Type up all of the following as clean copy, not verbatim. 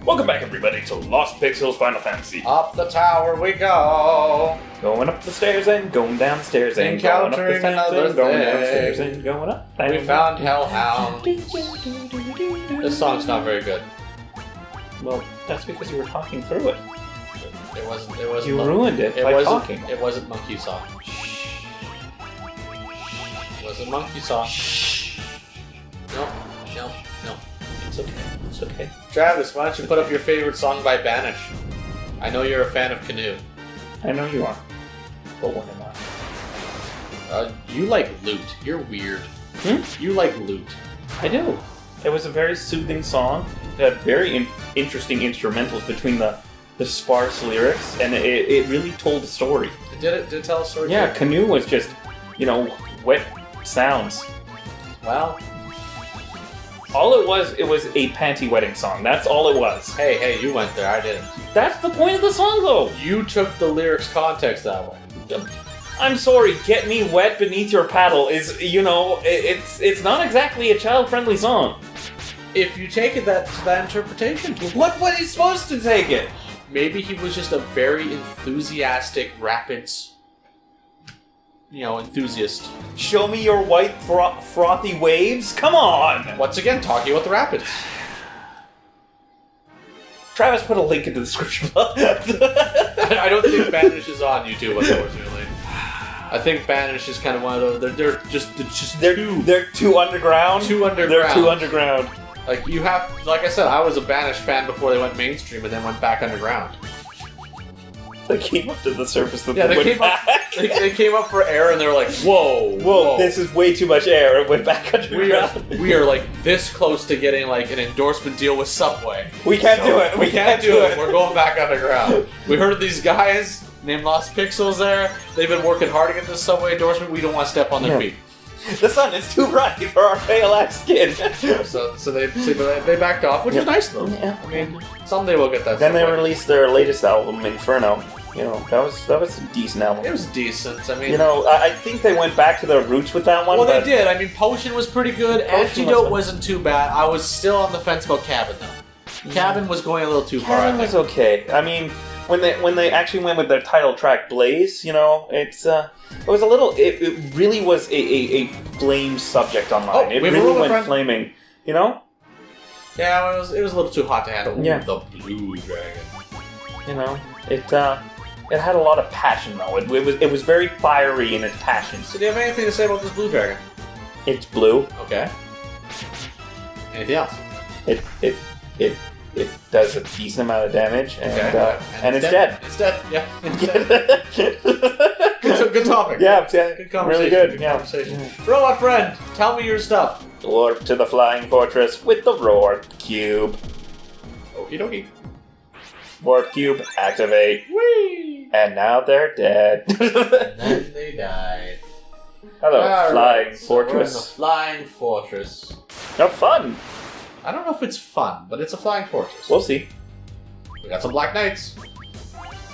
Welcome back, everybody, to Lost Pixels Final Fantasy. Up the tower we go. Going up the stairs and going down the stairs and going up the Encountering steps another and going down the thing. stairs and going up. And We found Hellhound. This song's not very good. Well, that's because you were talking through it. It wasn't. You ruined it by talking. It wasn't Monkey Song. It wasn't Monkey Song. No. It's okay. It's okay. Travis, why don't you put up your favorite song by Banish? I know you're a fan of Canoe. I know you are. But what am I? You like loot. You're weird. You like loot. I do. It was a very soothing song. It had very interesting instrumentals between the sparse lyrics, and it really told a story. Did it tell a story? Yeah, too? Canoe was just, wet sounds. Well, All it was a panty wetting song. That's all it was. hey, you went there. I didn't. That's the point of the song, though. You took the lyrics context that way. I'm sorry, Get Me Wet Beneath Your Paddle is, it's not exactly a child-friendly song. If you take it to that interpretation, What are you supposed to take it? maybe he was just a very enthusiastic rapids, enthusiast. Show me your white frothy waves? Come on! Once again, talking about the rapids. Travis put a link in the description box. I don't think Banish is on YouTube, unfortunately. I think Banish is kind of one of those. They're too underground. Too underground. They're too underground. Like I said, I was a Banish fan before they went mainstream and then went back underground. They came up to the surface. Yeah, they came up. They came up for air and they were like, "Whoa, this is way too much air." It went back underground. We are like this close to getting like an endorsement deal with Subway. We can't do it. We can't do it. We're going back underground. We heard of these guys named Lost Pixels there. They've been working hard to get this Subway endorsement. We don't want to step on their feet. The sun is too bright for our pale ass skin. So they backed off, which is nice though. Yeah. I mean, someday we'll get that. Then they Subway. released their latest album, Inferno. That was a decent album. It was decent. I mean, I think they went back to their roots with that one. well, but they did. I mean, Potion was pretty good. Antidote wasn't too bad. I was still on the fence about Cabin though. Cabin was going a little too far. Cabin was okay. I mean, when they actually went with their title track, Blaze, it was a little. It really was a flame subject online. Oh, it we have a really little went friend. flaming. Yeah, it was a little too hot to handle. Yeah. The Blue Dragon. It had a lot of passion though. It was very fiery in its passion. So do you have anything to say about this Blue Dragon? It's blue. Okay. Anything else? It does a decent amount of damage, and it's dead. It's dead. Yeah. It's dead. Good topic. Yeah, Good conversation. really good. Good Yeah. conversation. Robot friend, tell me your stuff. Warp to the flying fortress with the Roar Cube. Okie dokie. Warp Cube, activate. Whee! And now they're dead. And then they died. Hello, All flying right, so we're in the fortress. flying fortress. Have fun. I don't know if it's fun, but it's a flying fortress. We'll see. We got some Black Knights.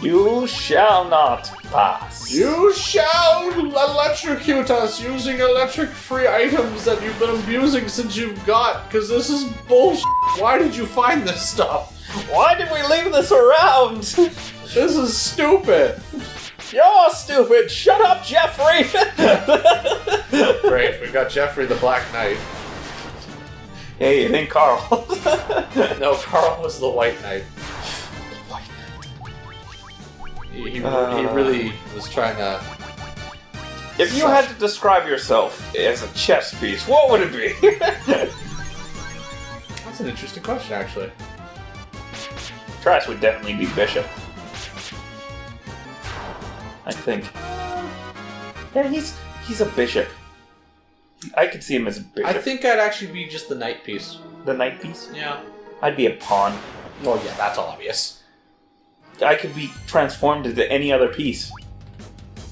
You shall not pass. You shall electrocute us using electric-free items that you've been abusing since you've got, because this is bullshit. Why did you find this stuff? Why did we leave this around? This is stupid. You're stupid. Shut up, Jeffrey. Great, we got Jeffrey the Black Knight. Hey, it ain't Carl. No, Carl was the White Knight. He really was trying to... If you had to describe yourself as a chess piece, what would it be? That's an interesting question, actually. Trash would definitely be Bishop. I think. Yeah, he's a bishop. I could see him as a bishop. I think I'd actually be just the Knight piece. The knight piece? Yeah. I'd be a pawn. Well, yeah, that's obvious. I could be transformed into any other piece.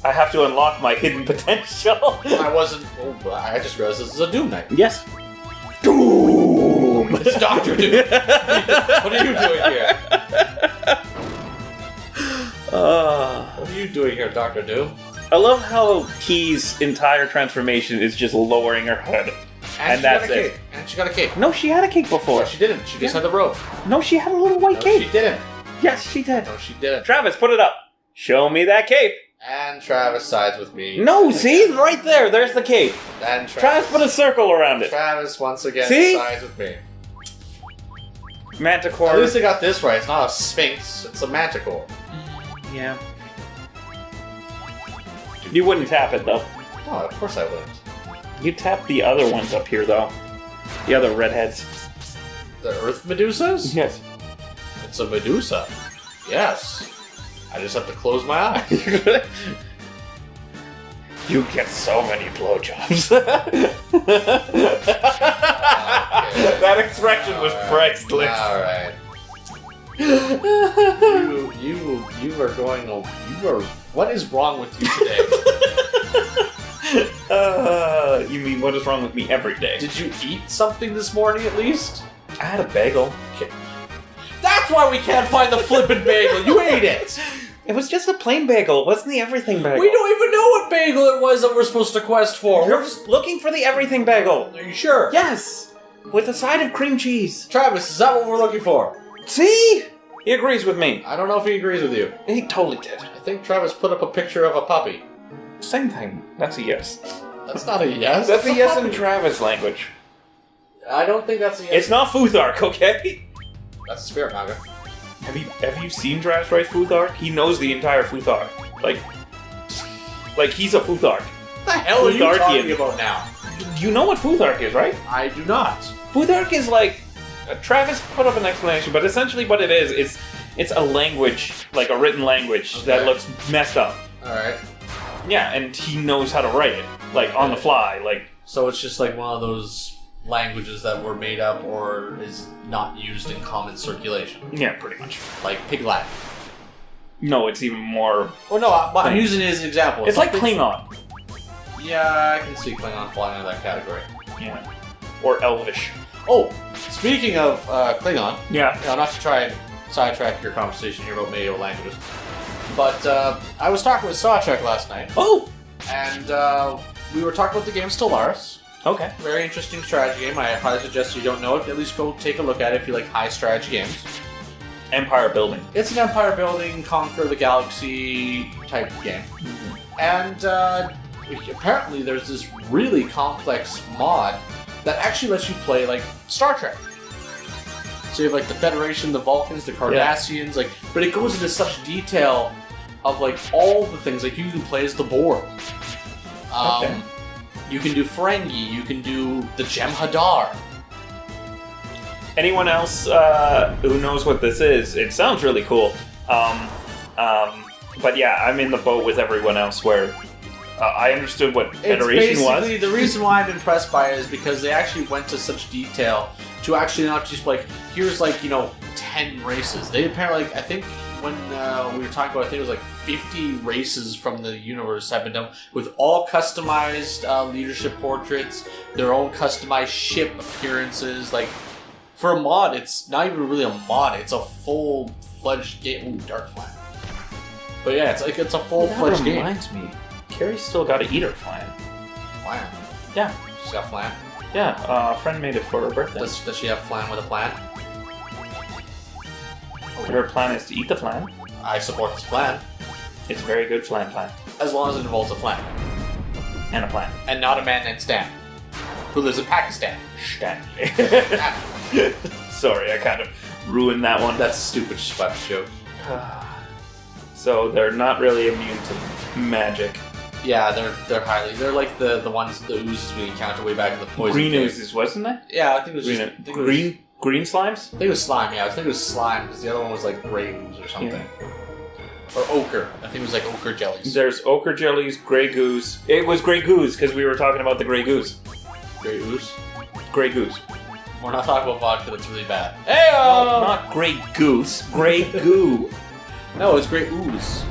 I have to unlock my hidden potential. I wasn't... Oh, I just realized this is a Doom Knight. Yes. Doom! It's Dr. Doom. What are you doing here? What are you doing here, Dr. Doom? I love how Key's entire transformation is just lowering her head. And she got that's a it. cape. And she got a cape. No, she had a cake before. No, she didn't. She just had the robe. No, she had a little white No, cape. she didn't. Yes, she did. No, she didn't. Travis, put it up. Show me that cape. And Travis sides with me. No, see? Right there. There's the cape. And Travis put a circle around it. Travis once again See? sides with me. Manticore. At least they got this right. It's not a sphinx. It's a manticore. Yeah. You wouldn't tap it, though. No, of course I wouldn't. You tap the other ones up here, though. The other redheads. The Earth Medusas? Yes. It's a Medusa. Yes. I just have to close my eyes. You get so many blowjobs. That expression was priceless. Alright. You are going to... What is wrong with you today? You mean what is wrong with me every day? Did you eat something this morning at least? I had a bagel. That's why we can't find the flippin' bagel. You ate it. It was just a plain bagel. It wasn't the everything bagel. We don't even know what bagel it was that we're supposed to quest for. You're just looking for the everything bagel. Are you sure? Yes! With a side of cream cheese. Travis, is that what we're looking for? See? He agrees with me. I don't know if he agrees with you. He totally did. I think Travis put up a picture of a puppy. Same thing. That's a yes. That's not a yes. That's a yes puppy. in Travis language. I don't think that's a yes. It's not Futhark, okay? That's a spirit naga. Have you seen Travis Rice Futhark? He knows the entire Futhark. Like he's a Futhark. What the hell are you Futharkian. talking about now? You know what Futhark is, right? I do not. Futhark is like... Travis put up an explanation, but essentially what it is, it's a language, like a written language, that Okay. looks messed up. Alright. Yeah, and he knows how to write it, like on the fly, like... So it's just like one of those languages that were made up or is not used in common circulation. Yeah, pretty much. Like Pig Latin. No, it's even more... Well, no, I'm using it as an example. It's like something- Klingon. Yeah, I can see Klingon falling into that category. Yeah. Or Elvish. Oh, speaking of Klingon, Yeah. not to try and sidetrack your conversation here about medieval languages, but I was talking with Star Trek last night, Oh! and we were talking about the game Stellaris. Okay. Very interesting strategy game. I highly suggest you don't know it. At least go take a look at it if you like high strategy games. Empire building. It's an empire building, conquer the galaxy type game. And apparently there's this really complex mod that actually lets you play like Star Trek. So you have like the Federation, the Vulcans, the Cardassians, like, but it goes into such detail of like all the things. Like you can play as the Borg. Okay. You can do Ferengi, you can do the Jem'Hadar. Anyone else who knows what this is? It sounds really cool. But yeah, I'm in the boat with everyone else where I understood what Federation was. The reason why I'm impressed by it is because they actually went to such detail to actually not just like, here's like, 10 races. They apparently, I think when we were talking about, I think it was like 50 races from the universe have been done with all customized leadership portraits, their own customized ship appearances. Like, for a mod, it's not even really a mod, it's a full-fledged game. Ooh, Dark Flan. But yeah, it's a full-fledged game. Reminds me, Carrie's still got to eat her flan. Flan. Yeah. She's got flan. Yeah, a friend made it for her birthday. Does she have flan with a plan? Her plan is to eat the flan. I support this plan, It's a very good flan. as long as it involves a flan. And a plan. And not a man named Stan, who lives in Pakistan. Stanley. Sorry, I kind of ruined that one. That's a stupid Schweppes joke. So they're not really immune to magic. Yeah, they're like the ones, the oozes we encountered way back in the poison Green cave. oozes, wasn't it? Yeah, I think it was Green, just, I think it was, green slimes? I think it was slime, yeah. I think it was slime, because the other one was like gray ooze or something. Or ochre. I think it was like ochre jellies. There's ochre jellies, grey goose. It was grey goose because we were talking about the grey goose. Grey ooze? Grey goose. We're not talking about vodka that's really bad. No, Hey-o! not grey goose. Grey goo. No, it's grey ooze.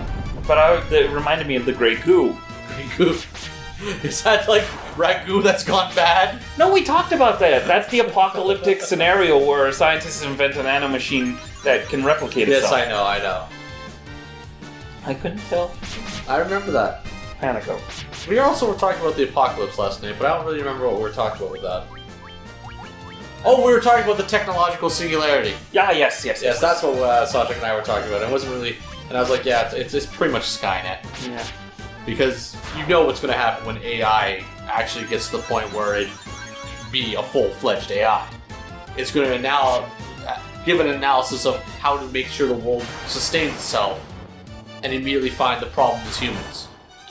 But it reminded me of the grey goo. Grey goo. Is that like ragu that's gone bad? No, we talked about that. That's the apocalyptic scenario where scientists invent a nanomachine that can replicate Yes, itself. I know. I couldn't tell. I remember that. Panico. We also were talking about the apocalypse last night, but I don't really remember what we were talking about with that. Oh, we were talking about the technological singularity. Yeah, yes. Yes, that's what Sawcheck and I were talking about. It wasn't really, and I was like, yeah, it's pretty much Skynet. Yeah. Because you know what's going to happen when AI actually gets to the point where it be a full-fledged AI. It's going to now give an analysis of how to make sure the world sustains itself, and immediately find the problem as humans.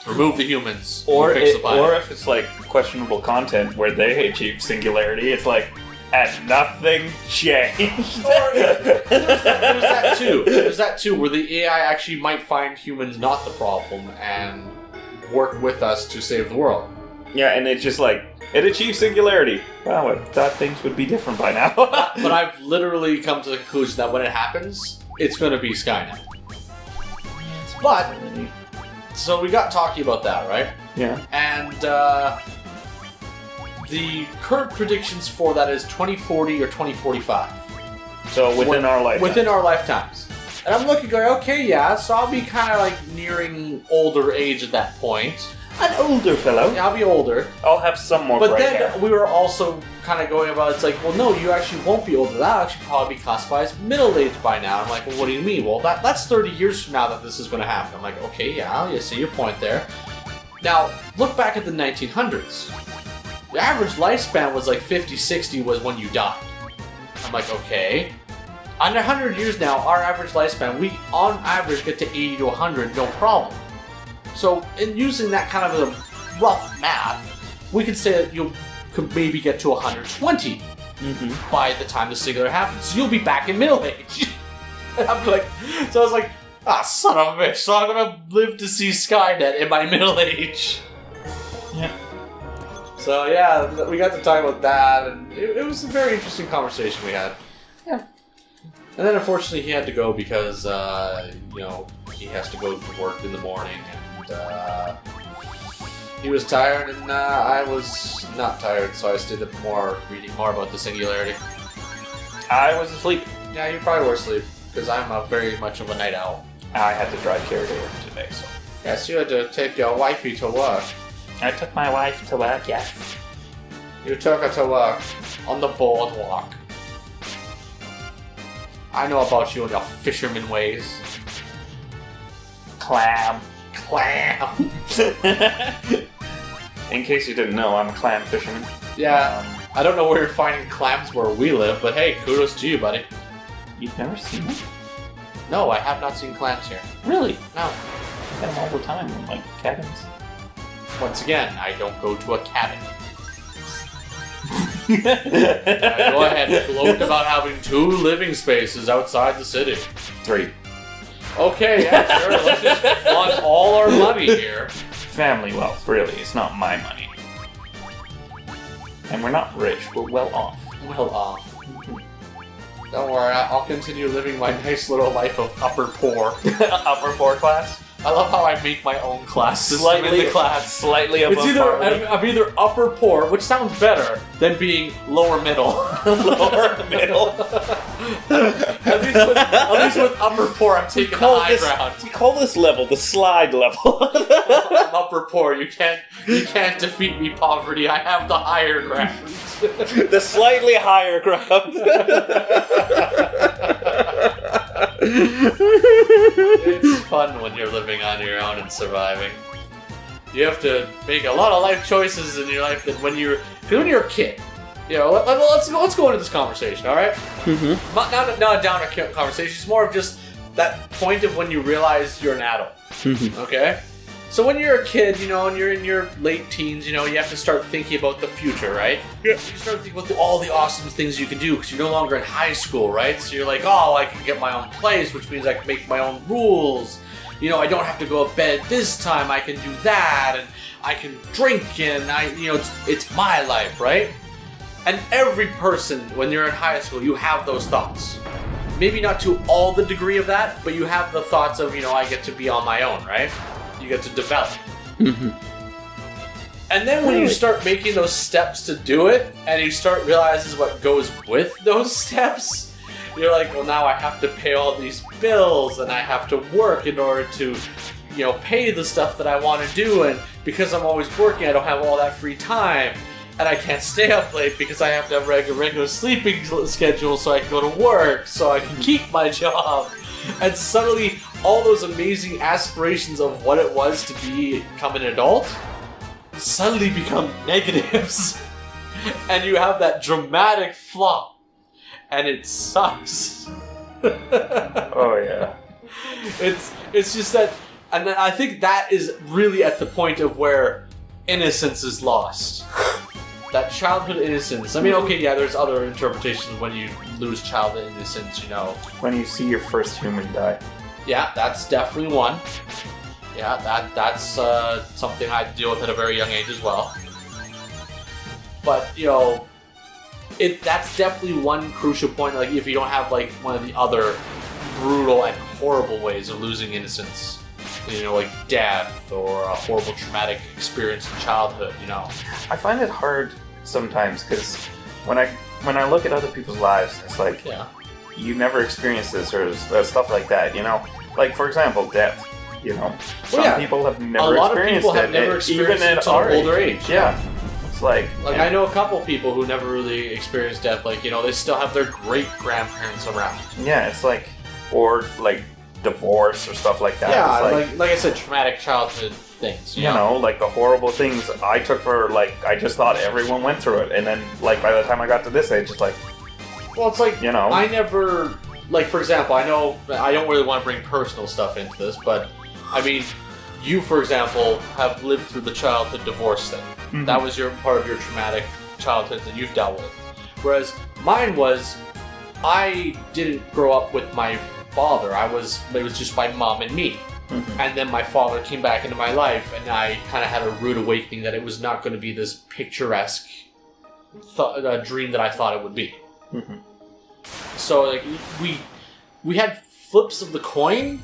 Remove the humans, Or fix the planet. or if it's like questionable content where they achieve singularity, it's like, and nothing changed. There's that too. There's that too, where the AI actually might find humans not the problem and work with us to save the world. Yeah, and it's just like, it achieves singularity. Wow, I thought things would be different by now. But I've literally come to the conclusion that when it happens, it's going to be Skynet. But, so we got talking about that, right? Yeah. And the current predictions for that is 2040 or 2045. So within our lifetime. Within our lifetimes. And I'm looking going, okay, yeah, so I'll be kind of like nearing older age at that point. An older fellow. Yeah, I'll be older. I'll have some more But gray then hair. we were also kind of going about, it's like, well, no, you actually won't be older. That'll actually probably be classified as middle-aged by now. I'm like, well, what do you mean? Well, that's 30 years from now that this is going to happen. I'm like, okay, yeah, you see your point there. Now, look back at the 1900s. The average lifespan was like 50, 60 was when you died. I'm like, okay. On 100 years now, our average lifespan, we on average get to 80 to 100, no problem. So, in using that kind of a rough math, we could say that you could maybe get to 120 by the time the singular happens. So you'll be back in middle age. And I'm like, so I was like, son of a bitch, so I'm gonna live to see Skynet in my middle age. Yeah. So yeah, we got to talk about that, and it was a very interesting conversation we had. Yeah. And then unfortunately he had to go because, he has to go to work in the morning, and he was tired, and I was not tired, so I stayed up more, reading more about the singularity. I was asleep. Yeah, you probably were asleep, because I'm very much of a night owl. I had to drive Carrie to work today, so. Yes, you had to take your wifey to work. I took my wife to work, yes. You took her to work on the boardwalk. I know about you and your fisherman ways. Clam. Clam! In case you didn't know, I'm a clam fisherman. Yeah, I don't know where you're finding clams where we live, but hey, kudos to you, buddy. You've never seen them? No, I have not seen clams here. Really? No. I get them all the time in, like, cabins. Once again, I don't go to a cabin. I go ahead and gloat about having 2 living spaces outside the city. 3. Okay, yeah, sure. Let's just flaunt all our money here. Family wealth, really. It's not my money. And we're not rich. We're well off. Well off. Don't worry, I'll continue living my nice little life of upper poor. Upper poor class? I love how I make my own class system in the class. Slightly above It's either poverty. I'm either upper poor, which sounds better than being lower middle. Lower middle. at least with upper poor, I'm taking the high ground. We call this level the slide level. I'm upper poor. You can't defeat me, poverty. I have the higher ground. The slightly higher ground. It's fun when you're living on your own and surviving. You have to make a lot of life choices in your life that when you're a kid. You know, let's go into this conversation, all right? Mm-hmm. Not a downer conversation. It's more of just that point of when you realize you're an adult. Okay? So when you're a kid, you know, and you're in your late teens, you know, you have to start thinking about the future, right? Yeah. So you start thinking about all the awesome things you can do because you're no longer in high school, right? So you're like, oh, I can get my own place, which means I can make my own rules. You know, I don't have to go to bed this time. I can do that, and I can drink, and it's my life, right? And every person, when you're in high school, you have those thoughts. Maybe not to all the degree of that, but you have the thoughts of, I get to be on my own, right? You get to develop. Mm-hmm. And then when you start making those steps to do it, and you start realizing what goes with those steps, you're like, well, now I have to pay all these bills, and I have to work in order to, pay the stuff that I want to do, and because I'm always working, I don't have all that free time. and I can't stay up late because I have to have regular sleeping schedule so I can go to work, so I can keep my job. And suddenly, all those amazing aspirations of what it was to become an adult suddenly become negatives. And you have that dramatic flop. And it sucks. Oh, yeah. It's just that, and I think that is really at the point of where innocence is lost. That childhood innocence. I mean, okay, yeah, there's other interpretations when you lose childhood innocence, you know. When you see your first human die. Yeah, that's definitely one. Yeah, that's something I deal with at a very young age as well. But, you know, that's definitely one crucial point, like, if you don't have, like, one of the other brutal and horrible ways of losing innocence. You know, like death or a horrible traumatic experience in childhood, you know. I find it hard sometimes because when I look at other people's lives, it's like, Yeah. you never experienced this or stuff like that, you know? Like, for example, death, you know? Some yeah. people have A never lot of experienced people have it, never experienced even it at until our an older age. Yeah. It's like... Like, I know a couple people who never really experienced death. Like, you know, they still have their great-grandparents around. Yeah, it's like... Or, like, divorce or stuff like that. Yeah, It's like I said, traumatic childhood things. You you know, like the horrible things I took for, like, I just thought everyone went through it. And then, like, by the time I got to this age, it's like, Well, it's like, you know. I never... Like, for example, I know... I don't really want to bring personal stuff into this, but, I mean, you, for example, have lived through the childhood divorce thing. Mhm. That was part of your traumatic childhood that you've dealt with. Whereas mine was, I didn't grow up with my father. It was just my mom and me. Mhm. And then my father came back into my life, and I kind of had a rude awakening that it was not going to be this picturesque dream that I thought it would be. Mhm. So like we had flips of the coin,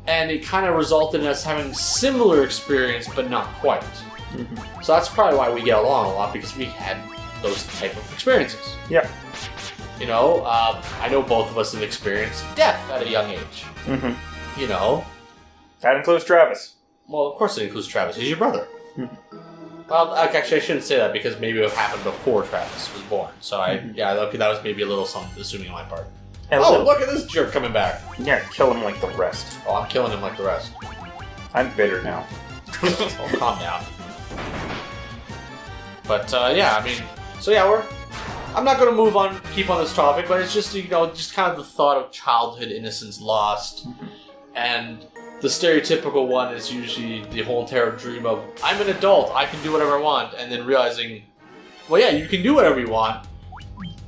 and it kind of resulted in us having similar experience, but not quite. Mhm. So that's probably why we get along a lot, because we had those type of experiences. Yeah. You know, I know both of us have experienced death at a young age. Mhm. You know, That includes Travis. well, of course it includes Travis. He's your brother. Mhm. Well, actually, I shouldn't say that because maybe it happened before Travis was born. So Mhm. okay, that was maybe a little something assuming on my part. And Oh, look at this jerk coming back. Yeah, kill him like the rest. Oh, I'm killing him like the rest. I'm bitter now. Oh, calm down. But yeah, I mean, so yeah, I'm not going to keep on this topic, but it's just, you know, just kind of the thought of childhood innocence lost, and the stereotypical one is usually the whole entire dream of, I'm an adult, I can do whatever I want, and then realizing, well, yeah, you can do whatever you want,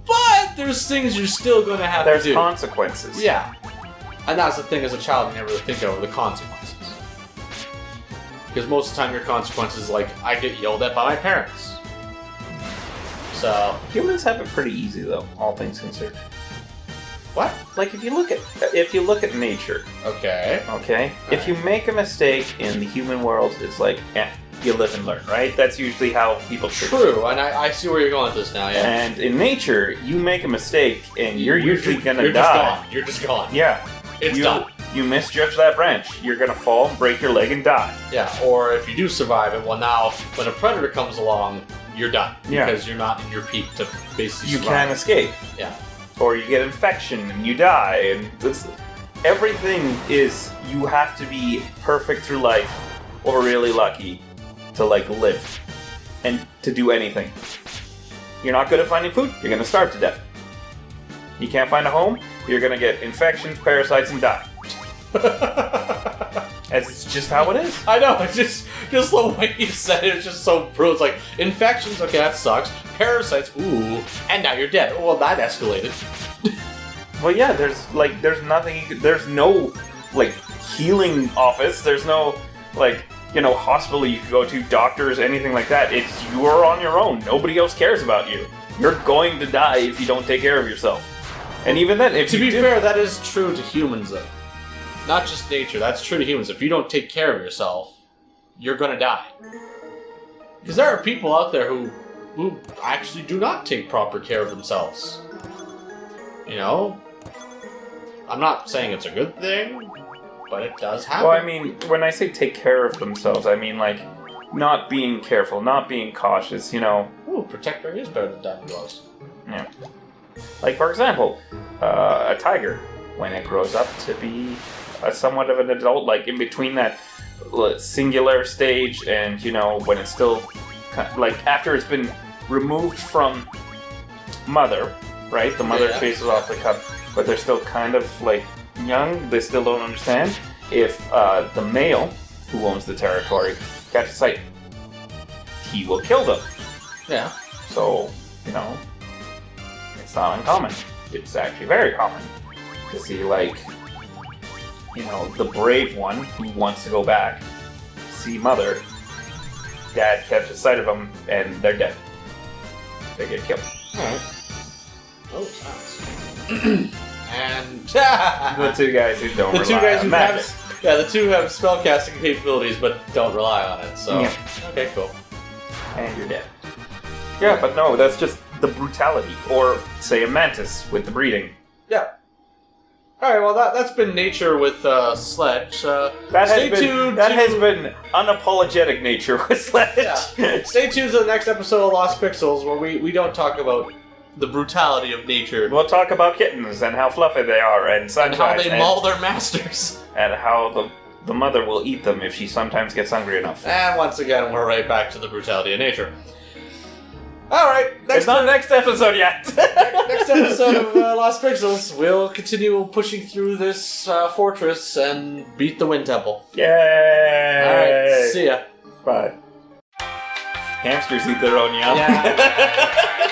but there's things you're still going to have There's to do. consequences. Yeah. And that's the thing as a child you never really think of, the consequences. Because most of the time your consequences is like, I get yelled at by my parents. So, Humans have it pretty easy, though, all things considered. what? Like, if you look at nature, Okay. okay? If you make a mistake in the human world, it's like, you live and learn, right? That's usually how people treat it. True, and I see where you're going with this now, yeah. And in nature, you make a mistake, and you're usually gonna you're die. You're just gone. Yeah. It's you, done. You misjudge that branch, you're gonna fall, break your leg, and die. Yeah, or if you do survive it, well now, when a predator comes along, you're done. Yeah. Because you're not in your peak to basically You survive. can't escape. Yeah. Or you get infection and you die, and everything is, you have to be perfect through life, or really lucky to, like, live, and to do anything. You're not good at finding food, you're gonna starve to death. You can't find a home, you're gonna get infections, parasites, and die. It's just how it is. I know, it's just the way you said it, it's just so brutal. It's like, infections, okay, that sucks. Parasites, ooh, and now you're dead. Oh, well, that escalated. Well, yeah, there's nothing, there's no, like, healing office, there's no, like, you know, hospital you can go to, doctors, anything like that. It's, you're on your own. Nobody else cares about you. You're going to die if you don't take care of yourself. And even then, if To you be do, fair, that is true to humans, though. Not just nature, that's true to humans. If you don't take care of yourself, you're gonna die. Because there are people out there who actually do not take proper care of themselves. You know? I'm not saying it's a good thing, but it does happen. well, I mean, when I say take care of themselves, I mean, like, not being careful, not being cautious, you know. Ooh, Ooh, Protector is better than Diamond Gloves. Yeah. Like, for example, a tiger, when it grows up to be somewhat of an adult, like in between that singular stage and, when it's still, like, after it's been removed from mother, right? The mother chases off the cub, but they're still kind of, like, young. They still don't understand. If the male, who owns the territory, catches sight, he will kill them. Yeah. So, it's not uncommon. It's actually very common to see, like, the brave one who wants to go back, see mother, dad catches sight of them, and they're dead. They get killed. Alright. Oh, sounds. And The two guys who don't the two rely guys on who magic. the two have spellcasting capabilities but don't rely on it. So okay, cool. And you're dead. Yeah, but no, that's just the brutality. Or, say, a mantis with the breeding. Yeah. All right. Well, that's been nature with Sledge. That stay tuned. has been unapologetic nature with Sledge. Yeah. Stay tuned to the next episode of Lost Pixels, where we don't talk about the brutality of nature. We'll talk about kittens and how fluffy they are, and sunshine, and how they maul their masters, and how the mother will eat them if she sometimes gets hungry enough. And once again, we're right back to the brutality of nature. All right, It's not next episode yet. next episode of Lost Pixels, we'll continue pushing through this fortress and beat the Wind Temple. Yay! All right, see ya. Bye. Hamsters eat their own young. Yeah.